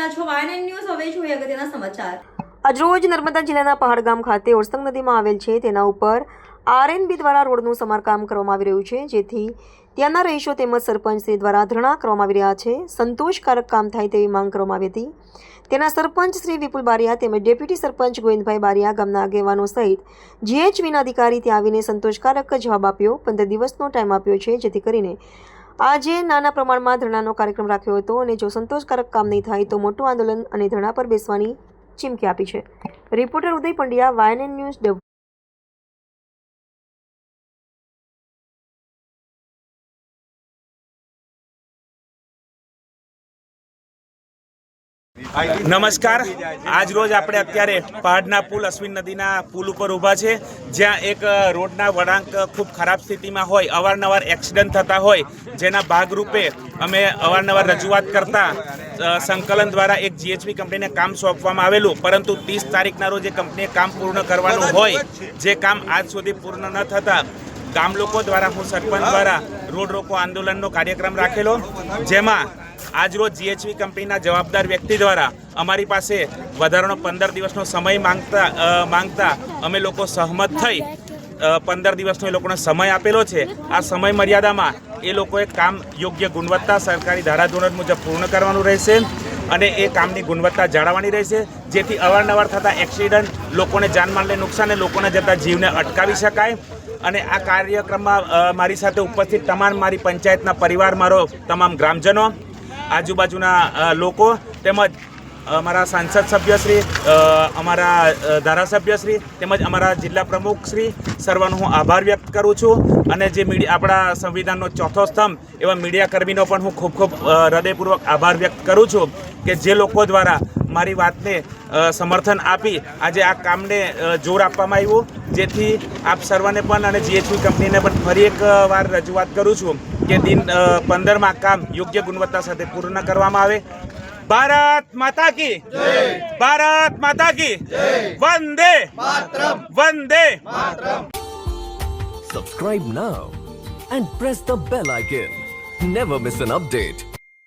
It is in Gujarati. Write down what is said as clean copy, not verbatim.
રહ્યા છો વાયએનએન ન્યૂઝ. હવે જોઈએ અગત્યના સમાચાર. આજરોજ નર્મદા જિલ્લાના પહાડગામ ખાતે ઓરસંગ નદીમાં આવેલ છે તેના ઉપર આરએનબી દ્વારા રોડનું સમારકામ કરવામાં આવી રહ્યું છે, જેથી ત્યાંના રહીશો તેમજ સરપંચશ્રી દ્વારા ધરણા કરવામાં આવી રહ્યા છે. સંતોષકારક કામ થાય તેવી માંગ કરવામાં આવી હતી. તેના સરપંચ શ્રી વિપુલ બારિયા તેમજ ડેપ્યુટી સરપંચ ગોવિંદભાઈ બારિયા, ગામના આગેવાનો સહિત જીએચવીના અધિકારી ત્યાં આવીને સંતોષકારક જવાબ આપ્યો. 15 દિવસનો ટાઈમ આપ્યો છે, જેથી કરીને આજે નાના પ્રમાણમાં ધરણાનો કાર્યક્રમ રાખ્યો હતો અને જો સંતોષકારક કામ નહીં થાય તો મોટું આંદોલન અને ધરણા પર બેસવાની ચીમકી આપી છે. રિપોર્ટર ઉદય પંડ્યા, વાયએનએન ન્યૂઝ. નમસ્કાર. આજ રોજ આપણે અત્યારે પહાડના પુલ અશ્વિન નદીના પુલ ઉપર ઊભા છે, જ્યાં એક રોડના વળાંક ખૂબ ખરાબ સ્થિતિમાં હોય, અવારનવાર એક્સિડન્ટ થતા હોય, જેના ભાગરૂપે અમે અવારનવાર રજૂઆત કરતા સંકલન દ્વારા એક જીએચવી કંપનીને કામ સોંપવામાં આવેલું, પરંતુ 30 તારીખના રોજ એ કંપનીએ કામ પૂર્ણ કરવાનું હોય, જે કામ આજ સુધી પૂર્ણ ન થતાં ગામ લોકો દ્વારા હું સરપંચ દ્વારા રોડ રોકો આંદોલનનો કાર્યક્રમ રાખેલો, જેમાં આજરોજ જીએચવી કંપનીના જવાબદાર વ્યક્તિ દ્વારા અમારી પાસે વધારાનો 15 દિવસનો સમય માંગતા અમે લોકો સહમત થઈ 15 દિવસનો એ લોકોને સમય આપેલો છે. આ સમય મર્યાદામાં એ લોકોએ કામ યોગ્ય ગુણવત્તા સરકારી ધારાધોરણ મુજબ પૂર્ણ કરવાનું રહેશે અને એ કામની ગુણવત્તા જાળવવાની રહેશે, જેથી અવારનવાર થતા એક્સિડન્ટ, લોકોને જાનમાલને નુકસાન અને લોકોને જતા જીવને અટકાવી શકાય. અને આ કાર્યક્રમમાં મારી સાથે ઉપસ્થિત તમામ મારી પંચાયતના પરિવાર, મારો તમામ ગ્રામજનો, આજુબાજુના લોકો તેમજ અમારા સાંસદ સભ્યશ્રી, અમારા ધારાસભ્યશ્રી તેમજ અમારા જિલ્લા પ્રમુખશ્રી, સર્વનો હું આભાર વ્યક્ત કરું છું. અને જે આપણા સંવિધાનનો ચોથો સ્તંભ એવા મીડિયાકર્મીનો પણ હું ખૂબ ખૂબ હૃદયપૂર્વક આભાર વ્યક્ત કરું છું કે જે લોકો દ્વારા મારી વાતને સમર્થન આપી આજે આ કામને જોર આપવામાં આવ્યું, જેથી આપ સર્વને પણ અને જીએચવી કંપનીને પણ ફરી એક વાર રજૂઆત કરું છું કે દિન 15માં કામ યોગ્ય ગુણવત્તા સાથે પૂર્ણ કરવામાં આવે. ભારત માતા કી જય! ભારત માતા કી જય! Vande Mataram! Vande Mataram! Subscribe now and press the bell icon. Never miss an update.